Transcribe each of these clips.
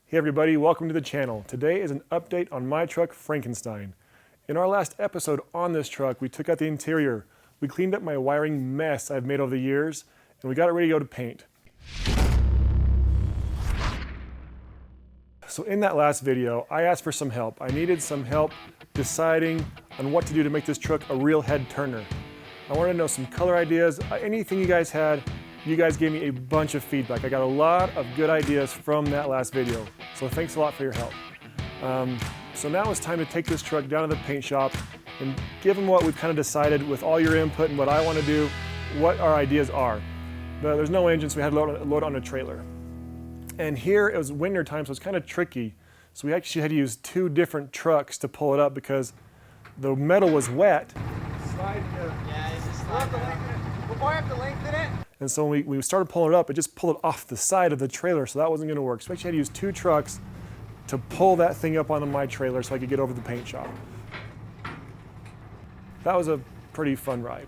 Hey everybody, welcome to the channel. Today is an update on my truck, Frankenstein. In our last episode on this truck, we took out the interior, we cleaned up my wiring mess I've made over the years, and we got it ready to go to paint. So in that last video, I asked for some help. I needed some help deciding on what to do to make this truck a real head turner. I wanted to know some color ideas, anything you guys had. You guys gave me a bunch of feedback. I got a lot of good ideas from that last video. So thanks a lot for your help. So now it's time to take this truck down to the paint shop and give them what we've kind of decided with all your input and what I want to do, what our ideas are. There's no engine, so we had to load on a trailer. And here it was winter time, so it's kind of tricky. So we actually had to use two different trucks to pull it up because the metal was wet. Slide here. Yeah, it's just slide down. We'll have to lengthen it. And so when we started pulling it up, it just pulled it off the side of the trailer, so that wasn't going to work. So we actually had to use two trucks to pull that thing up onto my trailer so I could get over to the paint shop. That was a pretty fun ride.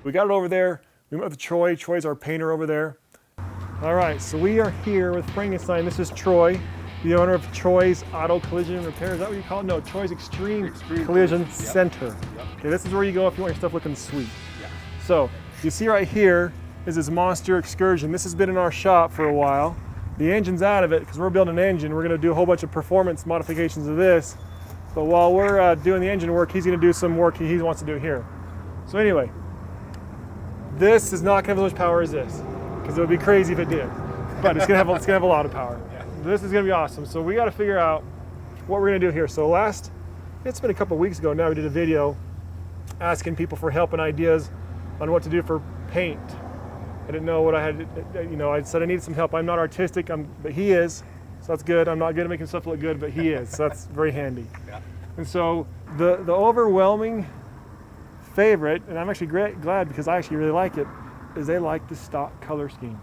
We got it over there. We met with Troy. Troy's our painter over there. All right, so we are here with Frankenstein. This is Troy, the owner of Troy's Auto Collision Repair. Is that what you call it? No, Troy's Extreme Collision Center. Yep. Okay, this is where you go if you want your stuff looking sweet. Yeah. So you see right here is this monster Excursion. This has been in our shop for a while. The engine's out of it because we're building an engine. We're going to do a whole bunch of performance modifications of this. But while we're doing the engine work, he's going to do some work he wants to do here. So anyway, this is not going to have as much power as this because it would be crazy if it did. But it's going to have a lot of power. Yeah. This is going to be awesome. So we got to figure out what we're going to do here. So it's been a couple weeks ago now, we did a video asking people for help and ideas on what to do for paint. I didn't know what I had, I said I needed some help. I'm not artistic, but he is, so that's good. I'm not good at making stuff look good, but he is, so that's very handy. Yeah. And so the overwhelming favorite, and I'm actually glad because I actually really like it, is they like the stock color scheme.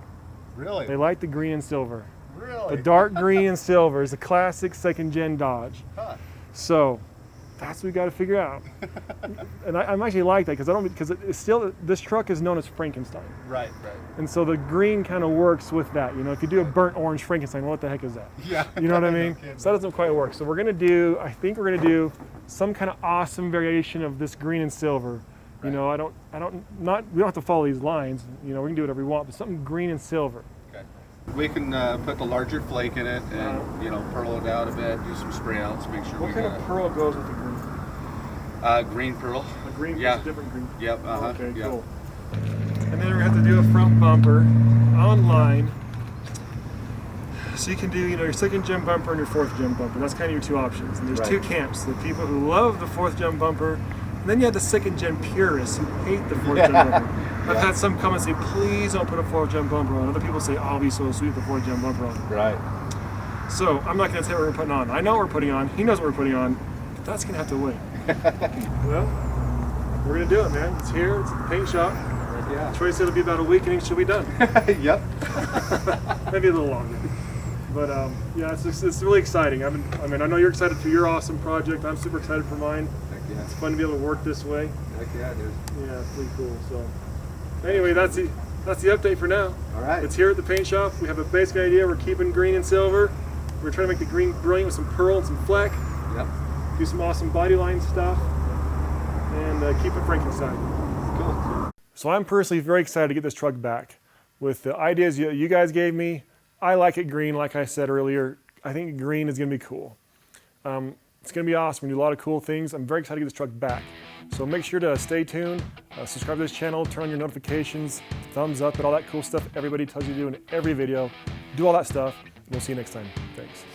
Really? They like the green and silver. Really? The dark green and silver is a classic second-gen Dodge. Huh. So that's what we got to figure out. And I'm actually like that because it's still, this truck is known as Frankenstein. Right, right. And so the green kind of works with that. You know, if you do a burnt orange Frankenstein, what the heck is that? Yeah. You know what I mean? So that doesn't quite work. So I think we're gonna do some kind of awesome variation of this green and silver. Right. You know, we don't have to follow these lines. You know, we can do whatever we want, but something green and silver. Okay. We can put the larger flake in it and, pearl it out a bit, do some spray outs, make sure What kind of pearl goes with the green? Green pearl. A green Yeah. plus different green. Yep, Okay, yep. cool. And then we're gonna have to do a front bumper online. So you can do, your second gen bumper and your fourth gen bumper. That's kind of your two options. And there's Right. two camps: the people who love the fourth gen bumper, and then you have the second gen purists who hate the fourth gen bumper. I've had some come and say, "Please don't put a fourth gen bumper on." Other people say, "Oh, I'll be so sweet with the fourth gen bumper on." Right. So I'm not gonna tell you what we're putting on. I know what we're putting on. He knows what we're putting on. But that's gonna have to wait. Well, we're gonna do it, man. It's here. It's at the paint shop. Yeah. Troy said it'll be about a week and it should be done. Yep. Maybe a little longer. But yeah, it's really exciting. I know you're excited for your awesome project. I'm super excited for mine. Heck yeah. It's fun to be able to work this way. Heck yeah, dude. Yeah, it's pretty cool. So anyway, that's the update for now. All right. It's here at the paint shop. We have a basic idea. We're keeping green and silver. We're trying to make the green brilliant with some pearl and some fleck. Yep. Do some awesome body line stuff. And keep it Frankenstein. Cool. So I'm personally very excited to get this truck back. With the ideas you guys gave me, I like it green, like I said earlier. I think green is gonna be cool. It's gonna be awesome. We do a lot of cool things. I'm very excited to get this truck back. So make sure to stay tuned, subscribe to this channel, turn on your notifications, thumbs up, and all that cool stuff everybody tells you to do in every video. Do all that stuff, and we'll see you next time. Thanks.